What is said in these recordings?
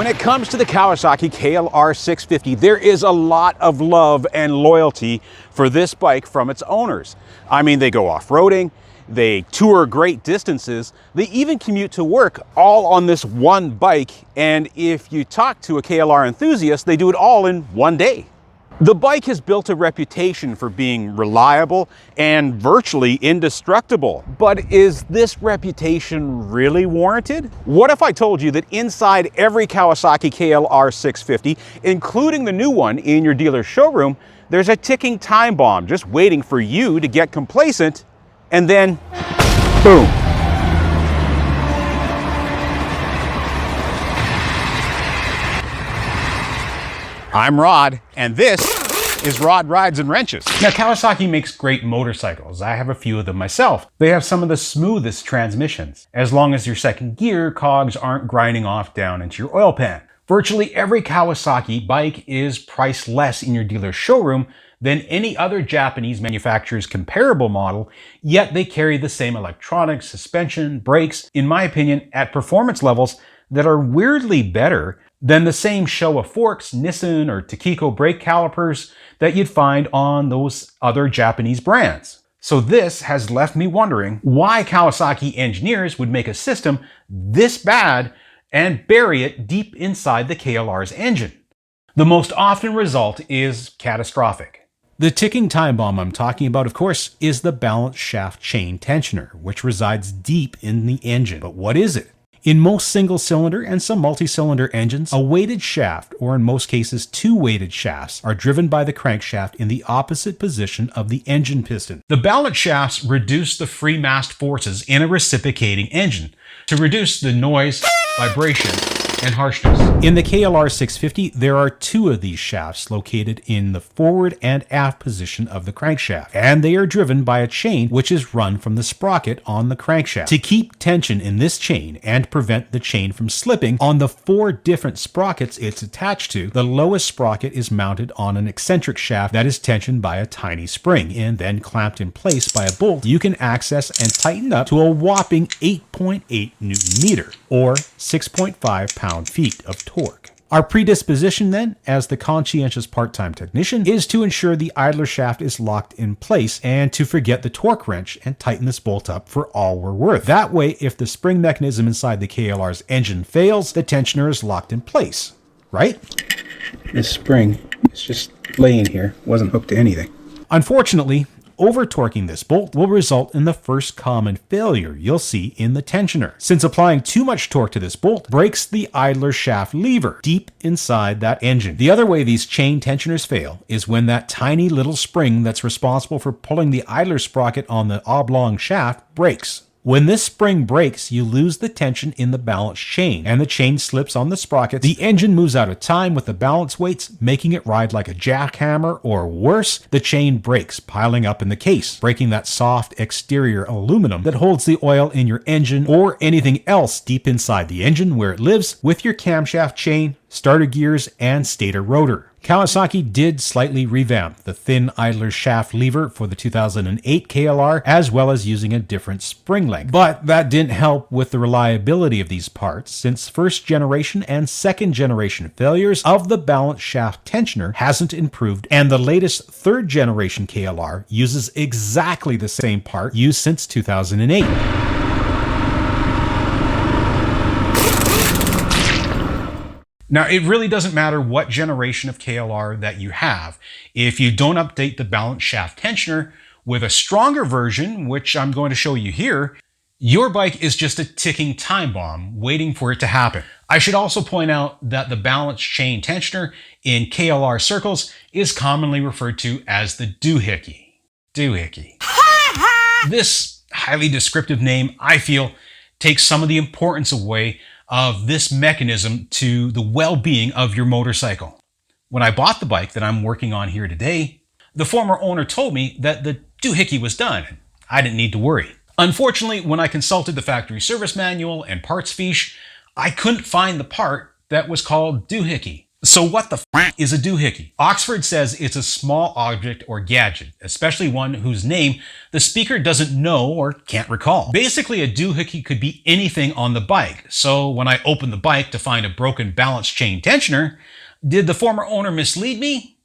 When it comes to the Kawasaki KLR650, there is a lot of love and loyalty for this bike from its owners. I mean, they go off-roading, they tour great distances, they even commute to work all on this one bike, and if you talk to a KLR enthusiast, they do it all in one day. The bike has built a reputation for being reliable and virtually indestructible. But is this reputation really warranted? What if I told you that inside every Kawasaki KLR650, including the new one in your dealer's showroom, there's a ticking time bomb just waiting for you to get complacent, and then, boom. I'm Rod, and this is Rod Rides and Wrenches. Now, Kawasaki makes great motorcycles. I have a few of them myself. They have some of the smoothest transmissions, as long as your second gear cogs aren't grinding off down into your oil pan. Virtually every Kawasaki bike is priced less in your dealer's showroom than any other Japanese manufacturer's comparable model, yet they carry the same electronics, suspension, brakes, in my opinion, at performance levels that are weirdly better than the same Showa forks, Nissan, or Takiko brake calipers that you'd find on those other Japanese brands. So this has left me wondering why Kawasaki engineers would make a system this bad and bury it deep inside the KLR's engine. The most often result is catastrophic. The ticking time bomb I'm talking about, of course, is the balance shaft chain tensioner, which resides deep in the engine. But what is it? In most single-cylinder and some multi-cylinder engines, a weighted shaft, or in most cases two weighted shafts, are driven by the crankshaft in the opposite position of the engine piston. The balance shafts reduce the free mass forces in a reciprocating engine to reduce the noise, vibration, and harshness. In the KLR650, there are two of these shafts located in the forward and aft position of the crankshaft, and they are driven by a chain which is run from the sprocket on the crankshaft. To keep tension in this chain and prevent the chain from slipping on the four different sprockets it's attached to, the lowest sprocket is mounted on an eccentric shaft that is tensioned by a tiny spring and then clamped in place by a bolt you can access and tighten up to a whopping 8.8 Newton meter, or 6.5 pound-feet of torque. Our predisposition then, as the conscientious part-time technician, is to ensure the idler shaft is locked in place and to forget the torque wrench and tighten this bolt up for all we're worth. That way, if the spring mechanism inside the KLR's engine fails, the tensioner is locked in place, right? This spring is just laying here, wasn't hooked to anything. Unfortunately, over-torquing this bolt will result in the first common failure you'll see in the tensioner, since applying too much torque to this bolt breaks the idler shaft lever deep inside that engine. The other way these chain tensioners fail is when that tiny little spring that's responsible for pulling the idler sprocket on the oblong shaft breaks. When this spring breaks, you lose the tension in the balance chain, and the chain slips on the sprockets. The engine moves out of time with the balance weights, making it ride like a jackhammer, or worse, the chain breaks, piling up in the case, breaking that soft exterior aluminum that holds the oil in your engine or anything else deep inside the engine where it lives with your camshaft chain, starter gears, and stator rotor. Kawasaki did slightly revamp the thin idler shaft lever for the 2008 KLR, as well as using a different spring length. But that didn't help with the reliability of these parts, since first generation and second generation failures of the balance shaft tensioner hasn't improved, and the latest third generation KLR uses exactly the same part used since 2008. Now, it really doesn't matter what generation of KLR that you have. If you don't update the balance shaft tensioner with a stronger version, which I'm going to show you here, your bike is just a ticking time bomb waiting for it to happen. I should also point out that the balance chain tensioner in KLR circles is commonly referred to as the Doohickey. Doohickey. This highly descriptive name, I feel, takes some of the importance away of this mechanism to the well-being of your motorcycle. When I bought the bike that I'm working on here today, the former owner told me that the Doohickey was done, and I didn't need to worry. Unfortunately, when I consulted the factory service manual and parts fiche, I couldn't find the part that was called Doohickey. So what the f is a doohickey? Oxford says it's a small object or gadget, especially one whose name the speaker doesn't know or can't recall. Basically, a doohickey could be anything on the bike. So when I opened the bike to find a broken balance chain tensioner, did the former owner mislead me?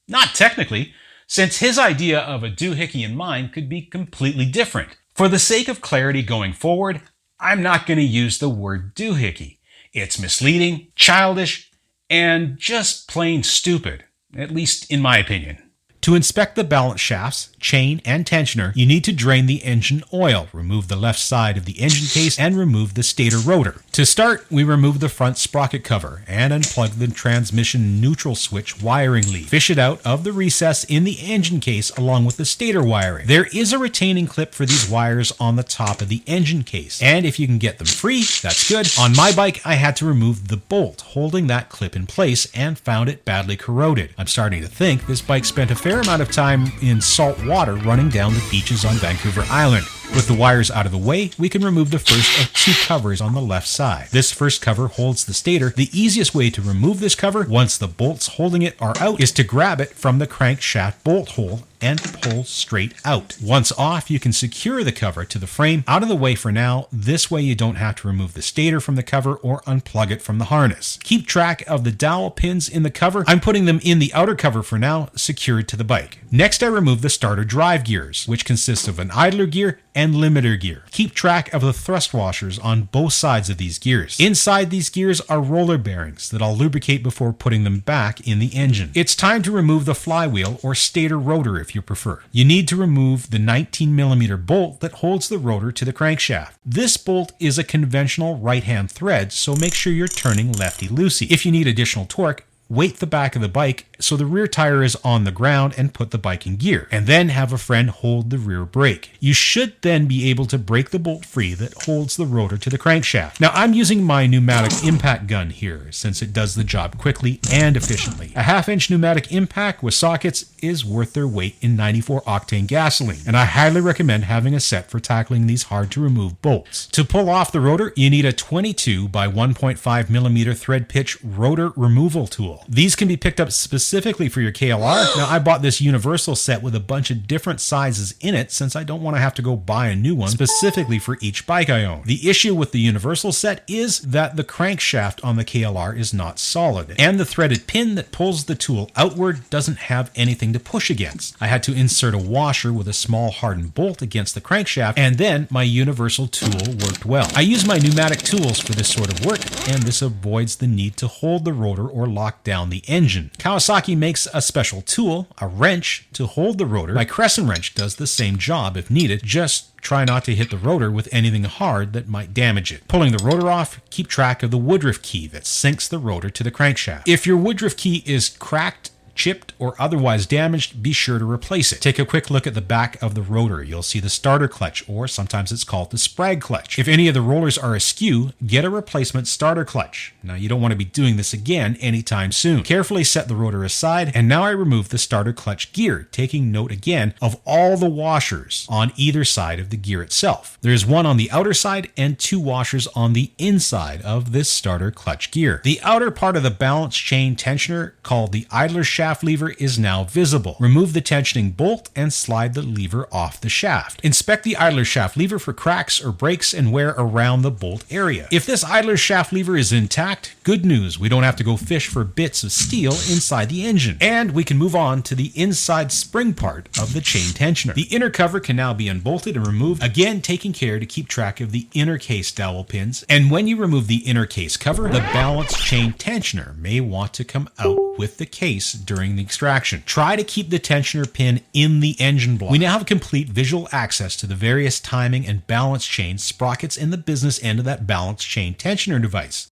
Not technically, since his idea of a doohickey and mine could be completely different. For the sake of clarity going forward, I'm not going to use the word doohickey. It's misleading, childish, and just plain stupid, at least in my opinion. To inspect the balance shafts, chain, and tensioner, you need to drain the engine oil, remove the left side of the engine case, and remove the stator rotor. To start, we remove the front sprocket cover and unplug the transmission neutral switch wiring lead. Fish it out of the recess in the engine case along with the stator wiring. There is a retaining clip for these wires on the top of the engine case, and if you can get them free, that's good. On my bike, I had to remove the bolt holding that clip in place and found it badly corroded. I'm starting to think this bike spent a fair amount of time in salt water running down the beaches on Vancouver Island. With the wires out of the way, we can remove the first of two covers on the left side. This first cover holds the stator. The easiest way to remove this cover, once the bolts holding it are out, is to grab it from the crankshaft bolt hole and pull straight out. Once off, you can secure the cover to the frame. Out of the way for now, this way you don't have to remove the stator from the cover or unplug it from the harness. Keep track of the dowel pins in the cover. I'm putting them in the outer cover for now, secured to the bike. Next, I remove the starter drive gears, which consists of an idler gear and limiter gear. Keep track of the thrust washers on both sides of these gears. Inside these gears are roller bearings that I'll lubricate before putting them back in the engine. It's time to remove the flywheel or stator rotor if you prefer. You need to remove the 19mm bolt that holds the rotor to the crankshaft. This bolt is a conventional right-hand thread, so make sure you're turning lefty-loosey. If you need additional torque, weight the back of the bike so the rear tire is on the ground and put the bike in gear, and then have a friend hold the rear brake. You should then be able to break the bolt free that holds the rotor to the crankshaft. Now I'm using my pneumatic impact gun here since it does the job quickly and efficiently. A 1/2-inch pneumatic impact with sockets is worth their weight in 94 octane gasoline, and I highly recommend having a set for tackling these hard to remove bolts. To pull off the rotor, you need a 22 by 1.5mm thread pitch rotor removal tool. These can be picked up specifically for your KLR. Now I bought this universal set with a bunch of different sizes in it since I don't want to have to go buy a new one specifically for each bike I own. The issue with the universal set is that the crankshaft on the KLR is not solid, and the threaded pin that pulls the tool outward doesn't have anything to push against. I had to insert a washer with a small hardened bolt against the crankshaft, and then my universal tool worked well. I use my pneumatic tools for this sort of work, and this avoids the need to hold the rotor or lock down the engine. Kawasaki makes a special tool, a wrench, to hold the rotor. My crescent wrench does the same job if needed. Just try not to hit the rotor with anything hard that might damage it. Pulling the rotor off, keep track of the woodruff key that sinks the rotor to the crankshaft. If your woodruff key is cracked, chipped, or otherwise damaged, be sure to replace it. Take a quick look at the back of the rotor. You'll see the starter clutch, or sometimes it's called the sprag clutch. If any of the rollers are askew, get a replacement starter clutch. Now you don't want to be doing this again anytime soon. Carefully set the rotor aside, and now I remove the starter clutch gear, taking note again of all the washers on either side of the gear itself. There's one on the outer side and two washers on the inside of this starter clutch gear. The outer part of the balance chain tensioner, called the idler shaft lever, is now visible. Remove the tensioning bolt and slide the lever off the shaft. Inspect the idler shaft lever for cracks or breaks and wear around the bolt area. If this idler shaft lever is intact, good news, we don't have to go fish for bits of steel inside the engine. And we can move on to the inside spring part of the chain tensioner. The inner cover can now be unbolted and removed, again taking care to keep track of the inner case dowel pins. And when you remove the inner case cover, the balance chain tensioner may want to come out with the case during the extraction. Try to keep the tensioner pin in the engine block. We now have complete visual access to the various timing and balance chain sprockets in the business end of that balance chain tensioner device.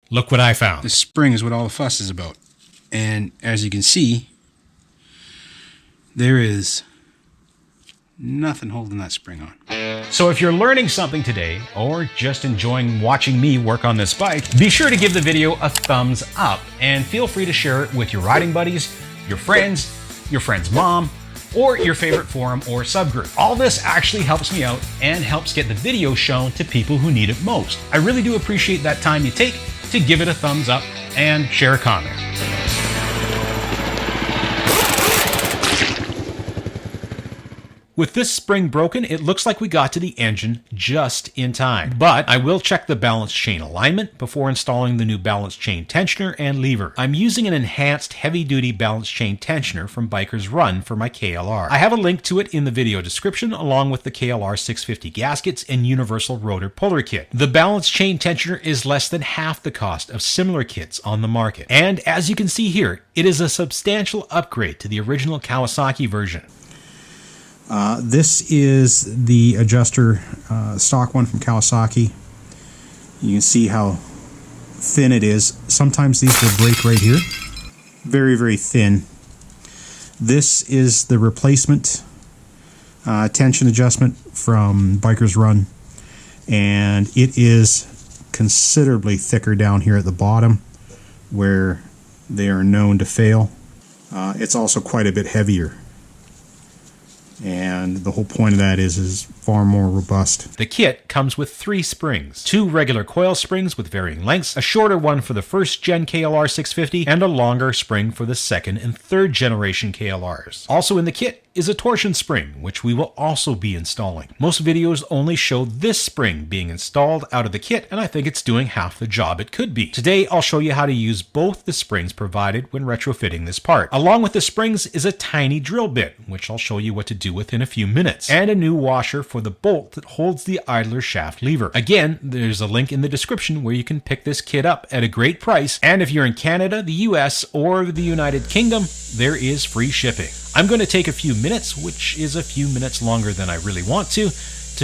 Look what I found. The spring is what all the fuss is about. And as you can see, there is nothing holding that spring on. So if you're learning something today, or just enjoying watching me work on this bike, be sure to give the video a thumbs up, and feel free to share it with your riding buddies, your friend's mom, or your favorite forum or subgroup. All this actually helps me out and helps get the video shown to people who need it most. I really do appreciate that time you take, to give it a thumbs up and share a comment. With this spring broken, it looks like we got to the engine just in time. But I will check the balance chain alignment before installing the new balance chain tensioner and lever. I'm using an enhanced heavy-duty balance chain tensioner from Biker's Run for my KLR. I have a link to it in the video description, along with the KLR650 gaskets and universal rotor puller kit. The balance chain tensioner is less than half the cost of similar kits on the market. And as you can see here, it is a substantial upgrade to the original Kawasaki version. This is the adjuster, stock one from Kawasaki. You can see how thin it is. Sometimes these will break right here. Very, very thin. This is the replacement tension adjustment from Biker's Run, and it is considerably thicker down here at the bottom where they are known to fail. It's also quite a bit heavier. And the whole point of that is far more robust. The kit comes with 3 springs, 2 regular coil springs with varying lengths, a shorter one for the first gen KLR650, and a longer spring for the second and third generation KLRs. Also in the kit is a torsion spring, which we will also be installing. Most videos only show this spring being installed out of the kit, and I think it's doing half the job it could be. Today, I'll show you how to use both the springs provided when retrofitting this part. Along with the springs is a tiny drill bit, which I'll show you what to do with in a few minutes, and a new washer for the bolt that holds the idler shaft lever. Again, there's a link in the description where you can pick this kit up at a great price, and if you're in Canada, the US, or the United Kingdom, there is free shipping. I'm going to take a few minutes, which is a few minutes longer than I really want to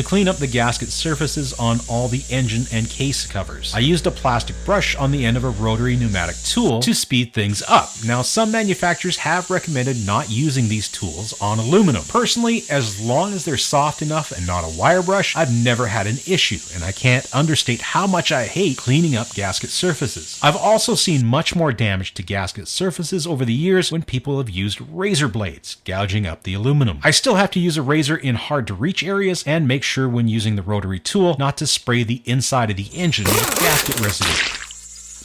clean up the gasket surfaces on all the engine and case covers. I used a plastic brush on the end of a rotary pneumatic tool to speed things up. Now, some manufacturers have recommended not using these tools on aluminum. Personally, as long as they're soft enough and not a wire brush, I've never had an issue, and I can't understate how much I hate cleaning up gasket surfaces. I've also seen much more damage to gasket surfaces over the years when people have used razor blades, gouging up the aluminum. I still have to use a razor in hard to reach areas and make sure when using the rotary tool not to spray the inside of the engine with gasket residue.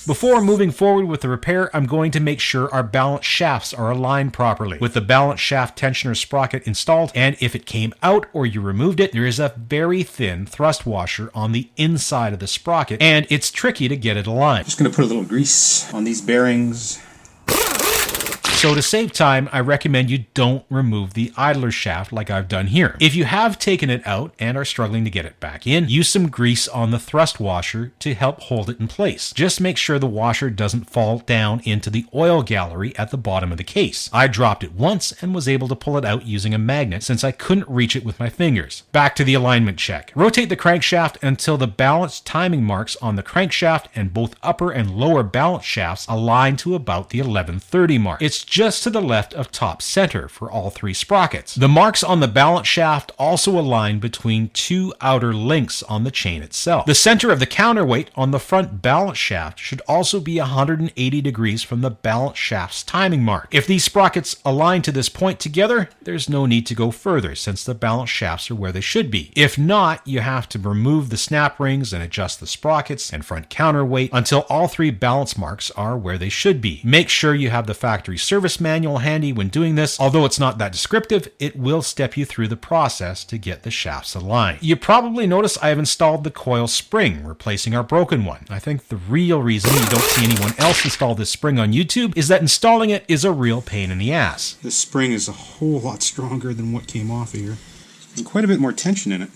Before moving forward with the repair, I'm going to make sure our balance shafts are aligned properly. With the balance shaft tensioner sprocket installed, and if it came out or you removed it, there is a very thin thrust washer on the inside of the sprocket, and it's tricky to get it aligned. Just going to put a little grease on these bearings. So to save time, I recommend you don't remove the idler shaft like I've done here. If you have taken it out and are struggling to get it back in, use some grease on the thrust washer to help hold it in place. Just make sure the washer doesn't fall down into the oil gallery at the bottom of the case. I dropped it once and was able to pull it out using a magnet since I couldn't reach it with my fingers. Back to the alignment check. Rotate the crankshaft until the balance timing marks on the crankshaft and both upper and lower balance shafts align to about the 1130 mark. It's just to the left of top center for all 3 sprockets. The marks on the balance shaft also align between 2 outer links on the chain itself. The center of the counterweight on the front balance shaft should also be 180 degrees from the balance shaft's timing mark. If these sprockets align to this point together, there's no need to go further since the balance shafts are where they should be. If not, you have to remove the snap rings and adjust the sprockets and front counterweight until all 3 balance marks are where they should be. Make sure you have the factory service manual handy when doing this. Although it's not that descriptive, it will step you through the process to get the shafts aligned. You probably notice I have installed the coil spring, replacing our broken one. I think the real reason you don't see anyone else install this spring on YouTube is that installing it is a real pain in the ass. This spring is a whole lot stronger than what came off of here, and quite a bit more tension in it.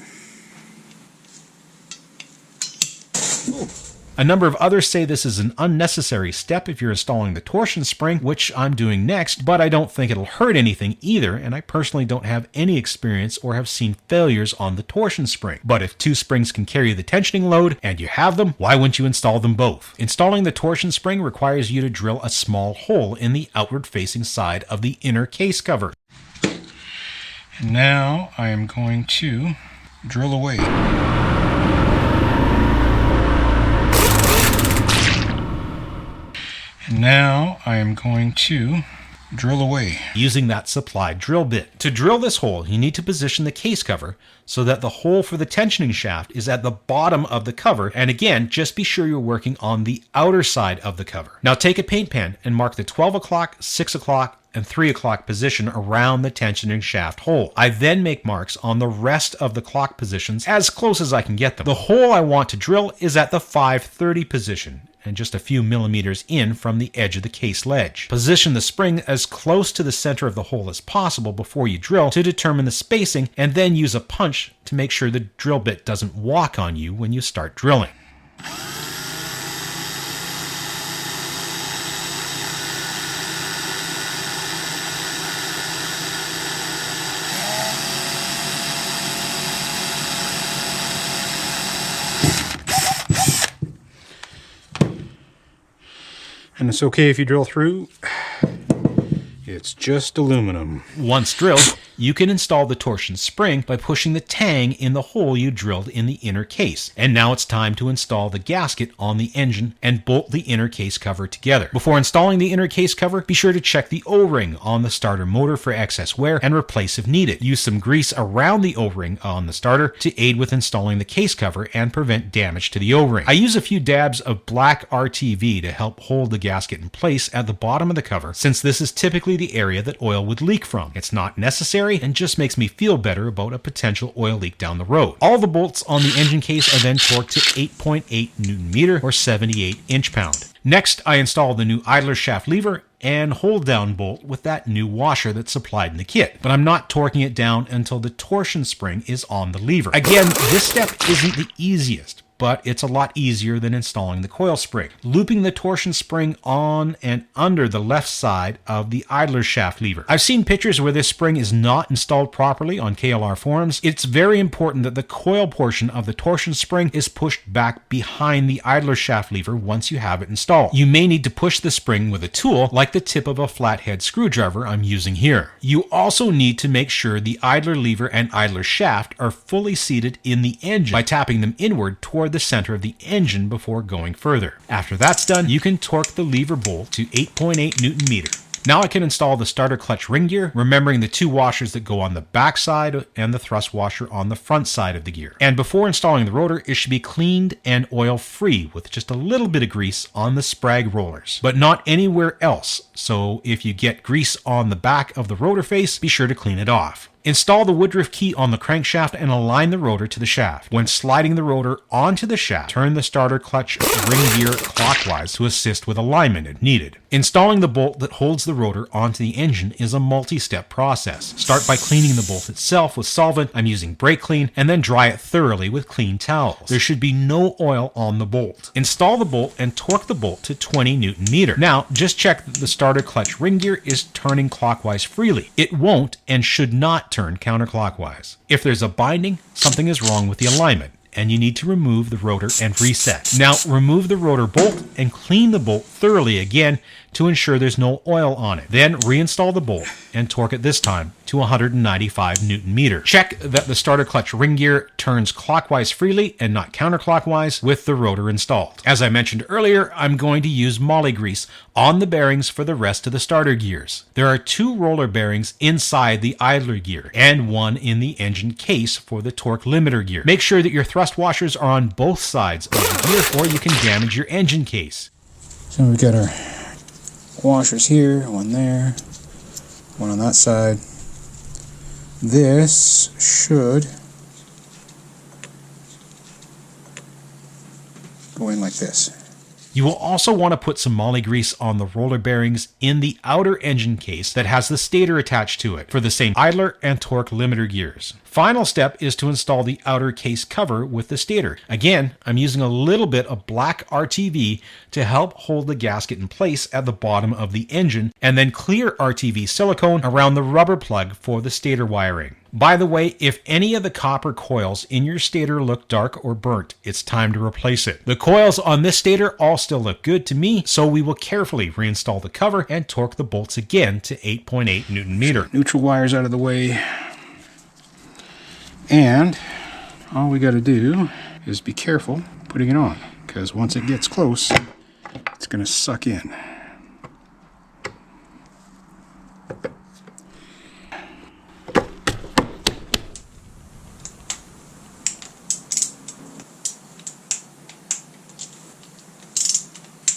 Oh. A number of others say this is an unnecessary step if you're installing the torsion spring, which I'm doing next, but I don't think it'll hurt anything either, and I personally don't have any experience or have seen failures on the torsion spring. But if 2 springs can carry the tensioning load, and you have them, why wouldn't you install them both? Installing the torsion spring requires you to drill a small hole in the outward-facing side of the inner case cover. And now I am going to drill away. And now I am going to drill away. Using that supplied drill bit. To drill this hole, you need to position the case cover so that the hole for the tensioning shaft is at the bottom of the cover, and again, just be sure you're working on the outer side of the cover. Now take a paint pen and mark the 12 o'clock, 6 o'clock, and 3 o'clock position around the tensioning shaft hole. I then make marks on the rest of the clock positions as close as I can get them. The hole I want to drill is at the 5:30 position, and just a few millimeters in from the edge of the case ledge. Position the spring as close to the center of the hole as possible before you drill to determine the spacing, and then use a punch to make sure the drill bit doesn't walk on you when you start drilling. And it's okay if you drill through. It's just aluminum. Once drilled, you can install the torsion spring by pushing the tang in the hole you drilled in the inner case. And now it's time to install the gasket on the engine and bolt the inner case cover together. Before installing the inner case cover, be sure to check the O-ring on the starter motor for excess wear and replace if needed. Use some grease around the O-ring on the starter to aid with installing the case cover and prevent damage to the O-ring. I use a few dabs of black RTV to help hold the gasket in place at the bottom of the cover, since this is typically the area that oil would leak from. It's not necessary and just makes me feel better about a potential oil leak down the road. All the bolts on the engine case are then torqued to 8.8 Newton meter or 78 inch-pound. Next, I install the new idler shaft lever and hold down bolt with that new washer that's supplied in the kit, but I'm not torquing it down until the torsion spring is on the lever. Again, this step isn't the easiest, but it's a lot easier than installing the coil spring. Looping the torsion spring on and under the left side of the idler shaft lever. I've seen pictures where this spring is not installed properly on KLR forums. It's very important that the coil portion of the torsion spring is pushed back behind the idler shaft lever once you have it installed. You may need to push the spring with a tool like the tip of a flathead screwdriver I'm using here. You also need to make sure the idler lever and idler shaft are fully seated in the engine by tapping them inward toward the center of the engine before going further. After that's done, you can torque the lever bolt to 8.8 Newton meter. Now I can install the starter clutch ring gear, remembering the two washers that go on the back side and the thrust washer on the front side of the gear. And before installing the rotor, it should be cleaned and oil free with just a little bit of grease on the sprag rollers, but not anywhere else. So if you get grease on the back of the rotor face, be sure to clean it off. Install the woodruff key on the crankshaft and align the rotor to the shaft. When sliding the rotor onto the shaft, turn the starter clutch ring gear clockwise to assist with alignment if needed. Installing the bolt that holds the rotor onto the engine is a multi-step process. Start by cleaning the bolt itself with solvent. I'm using brake clean, and then dry it thoroughly with clean towels. There should be no oil on the bolt. Install the bolt and torque the bolt to 20 Newton meter. Now, just check that the starter clutch ring gear is turning clockwise freely. It won't and should not turn counterclockwise. If there's a binding, something is wrong with the alignment, and you need to remove the rotor and reset. Now, remove the rotor bolt and clean the bolt thoroughly again to ensure there's no oil on it. Then reinstall the bolt and torque it this time to 195 Newton meter. Check that the starter clutch ring gear turns clockwise freely and not counterclockwise with the rotor installed. As I mentioned earlier, I'm going to use moly grease on the bearings for the rest of the starter gears. There are 2 roller bearings inside the idler gear and 1 in the engine case for the torque limiter gear. Make sure that your thrust washers are on both sides of the gear or you can damage your engine case. So we've got our washers here, one there, one on that side. This should go in like this. You will also want to put some moly grease on the roller bearings in the outer engine case that has the stator attached to it for the same idler and torque limiter gears. Final step is to install the outer case cover with the stator. Again, I'm using a little bit of black RTV to help hold the gasket in place at the bottom of the engine, and then clear RTV silicone around the rubber plug for the stator wiring. By the way, if any of the copper coils in your stator look dark or burnt, it's time to replace it. The coils on this stator all still look good to me, so we will carefully reinstall the cover and torque the bolts again to 8.8 Newton meter. Neutral wires out of the way. And all we got to do is be careful putting it on, because once it gets close, it's going to suck in.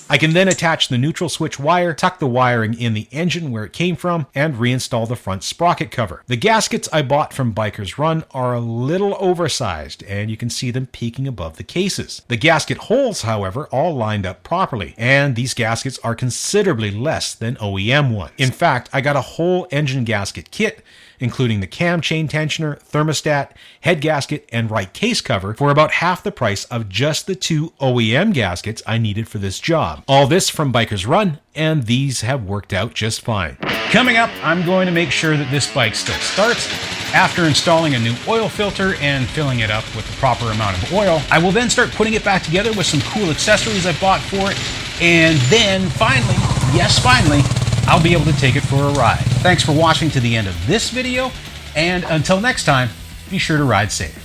I can then attach the neutral switch wire, tuck the wiring in the engine where it came from, and reinstall the front sprocket cover. The gaskets I bought from Biker's Run are a little oversized, and you can see them peeking above the cases. The gasket holes, however, all lined up properly, and these gaskets are considerably less than OEM ones. In fact, I got a whole engine gasket kit, including the cam chain tensioner, thermostat, head gasket, and right case cover for about half the price of just the 2 OEM gaskets I needed for this job. All this from Biker's Run, and these have worked out just fine. Coming up, I'm going to make sure that this bike still starts. After installing a new oil filter and filling it up with the proper amount of oil, I will then start putting it back together with some cool accessories I bought for it, and then finally, yes finally, I'll be able to take it for a ride. Thanks for watching to the end of this video, and until next time, be sure to ride safe.